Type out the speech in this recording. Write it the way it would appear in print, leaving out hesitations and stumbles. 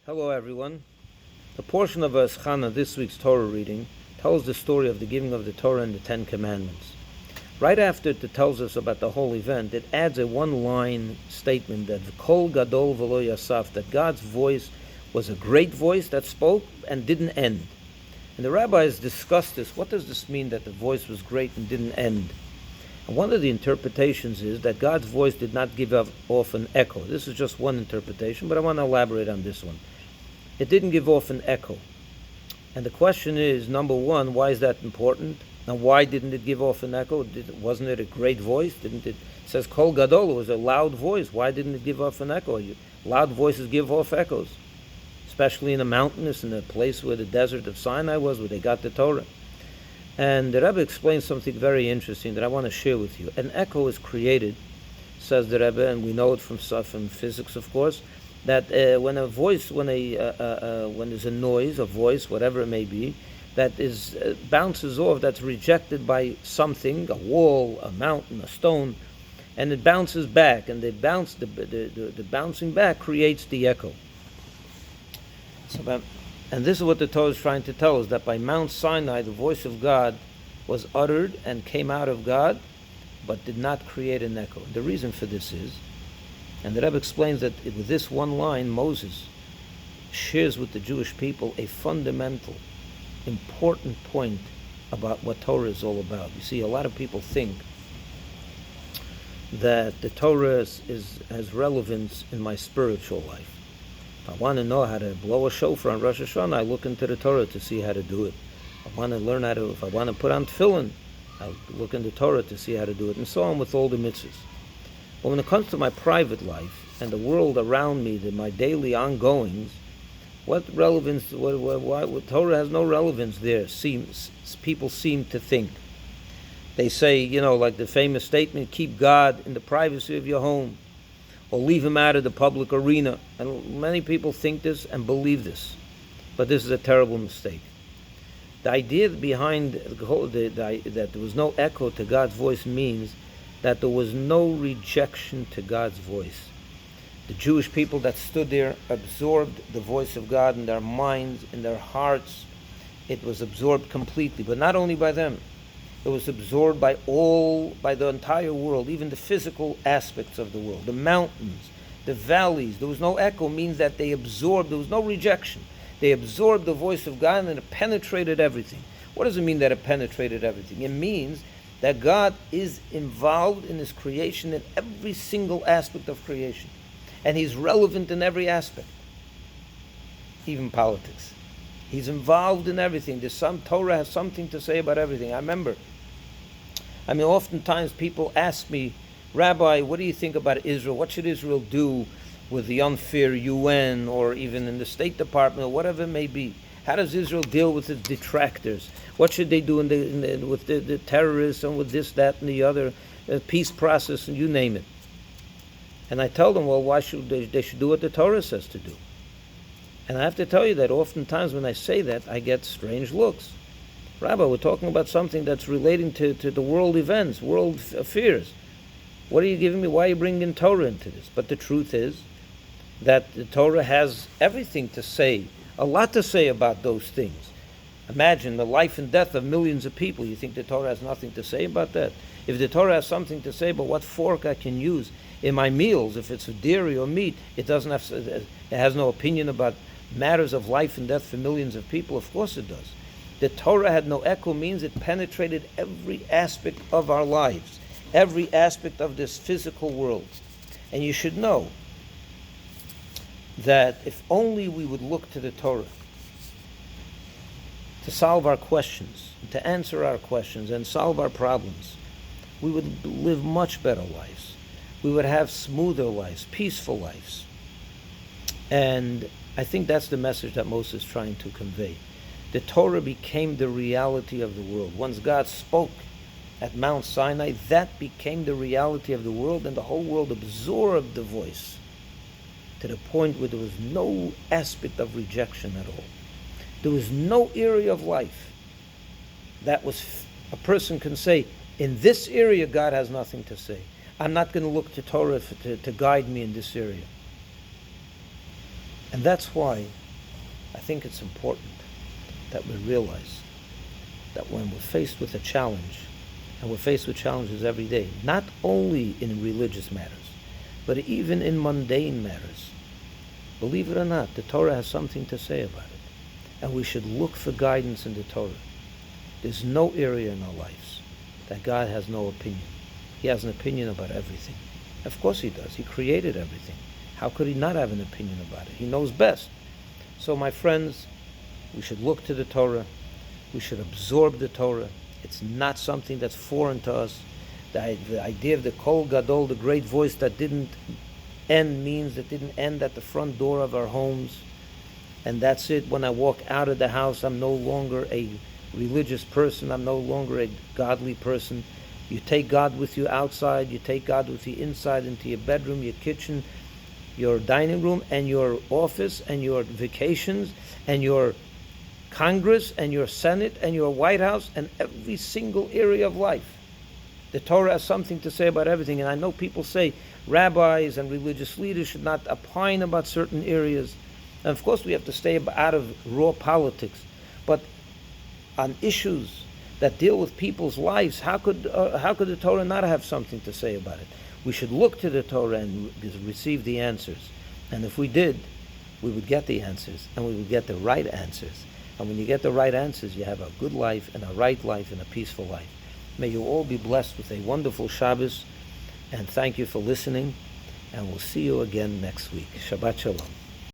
Hello, everyone. The portion of Eschana, this week's Torah reading, tells the story of the giving of the Torah and the Ten Commandments. Right after it tells us about the whole event, it adds a one-line statement that Kol Gadol V'lo Yasaf, that God's voice was a great voice that spoke and didn't end. And the rabbis discussed this. What does this mean that the voice was great and didn't end? And one of the interpretations is that God's voice did not give off an echo. This is just one interpretation, but I want to elaborate on this one. It didn't give off an echo. And the question is, number one, why is that important? And why didn't it give off an echo? Wasn't it a great voice? It says Kol Gadol, it was a loud voice. Why didn't it give off an echo? Loud voices give off echoes, especially in a mountainous, in a place where the desert of Sinai was, where they got the Torah. And the Rebbe explains something very interesting that I want to share with you. An echo is created, says the Rebbe, and we know it from physics, of course, that when there's a noise, a voice, whatever it may be, that is bounces off, that's rejected by something, a wall, a mountain, a stone, and it bounces back, and the bouncing back creates the echo. And this is what the Torah is trying to tell us, that by Mount Sinai, the voice of God was uttered and came out of God, but did not create an echo. The reason for this is, and the Rebbe explains that with this one line, Moses shares with the Jewish people a fundamental, important point about what Torah is all about. You see, a lot of people think that the Torah has relevance in my spiritual life. If I want to know how to blow a shofar on Rosh Hashanah, I look into the Torah to see how to do it. If I want to put on tefillin, I look in the Torah to see how to do it, and so on with all the mitzvahs. But when it comes to my private life and the world around me, my daily ongoings, what relevance? What Torah has no relevance there. People seem to think. They say, like the famous statement, "Keep God in the privacy of your home, or leave Him out of the public arena." And many people think this and believe this, but this is a terrible mistake. The idea behind that there was no echo to God's voice means that there was no rejection to God's voice. The Jewish people that stood there absorbed the voice of God in their minds, in their hearts. It was absorbed completely, but not only by them. It was absorbed by the entire world, even the physical aspects of the world, the mountains, the valleys. There was no echo, means that they absorbed, there was no rejection. They absorbed the voice of God and it penetrated everything. What does it mean that it penetrated everything? It means that God is involved in His creation, in every single aspect of creation. And He's relevant in every aspect, even politics. He's involved in everything. Torah has something to say about everything. Oftentimes people ask me, "Rabbi, what do you think about Israel? What should Israel do with the unfair UN or even in the State Department or whatever it may be? How does Israel deal with its detractors? What should they do with the terrorists and with this, that, and the other peace process, and you name it?" And I tell them, well, why should they should do what the Torah says to do. And I have to tell you that oftentimes when I say that, I get strange looks. "Rabbi, we're talking about something that's relating to the world events, world affairs. What are you giving me? Why are you bringing Torah into this?" But the truth is that the Torah has everything to say, a lot to say about those things. Imagine the life and death of millions of people. You think the Torah has nothing to say about that? If the Torah has something to say about what fork I can use in my meals, if it's dairy or meat, it has no opinion about matters of life and death for millions of people. Of course it does. The Torah had no echo means it penetrated every aspect of our lives, every aspect of this physical world. And you should know that if only we would look to the Torah to solve our questions, to answer our questions and solve our problems, we would live much better lives. We would have smoother lives, peaceful lives. And I think that's the message that Moses is trying to convey. The Torah became the reality of the world. Once God spoke at Mount Sinai, that became the reality of the world, and the whole world absorbed the voice to the point where there was no aspect of rejection at all. There was no area of life that a person can say, in this area God has nothing to say. I'm not going to look to Torah to guide me in this area. And that's why I think it's important that we realize that when we're faced with a challenge, and we're faced with challenges every day, not only in religious matters, but even in mundane matters, believe it or not, the Torah has something to say about it. And we should look for guidance in the Torah. There's no area in our lives that God has no opinion. He has an opinion about everything. Of course he does. He created everything. How could he not have an opinion about it? He knows best. So my friends, we should look to the Torah. We should absorb the Torah. It's not something that's foreign to us. The idea of the Kol Gadol, the great voice that didn't end, means that didn't end at the front door of our homes. And that's it. When I walk out of the house, I'm no longer a religious person. I'm no longer a godly person. You take God with you outside. You take God with you inside, into your bedroom, your kitchen, your dining room, and your office, and your vacations, and your Congress, and your Senate, and your White House, and every single area of life. The Torah has something to say about everything. And I know people say rabbis and religious leaders should not opine about certain areas. And of course we have to stay out of raw politics. But on issues that deal with people's lives, how could the Torah not have something to say about it? We should look to the Torah and receive the answers. And if we did, we would get the answers, and we would get the right answers. And when you get the right answers, you have a good life, and a right life, and a peaceful life. May you all be blessed with a wonderful Shabbos, and thank you for listening, and we'll see you again next week. Shabbat Shalom.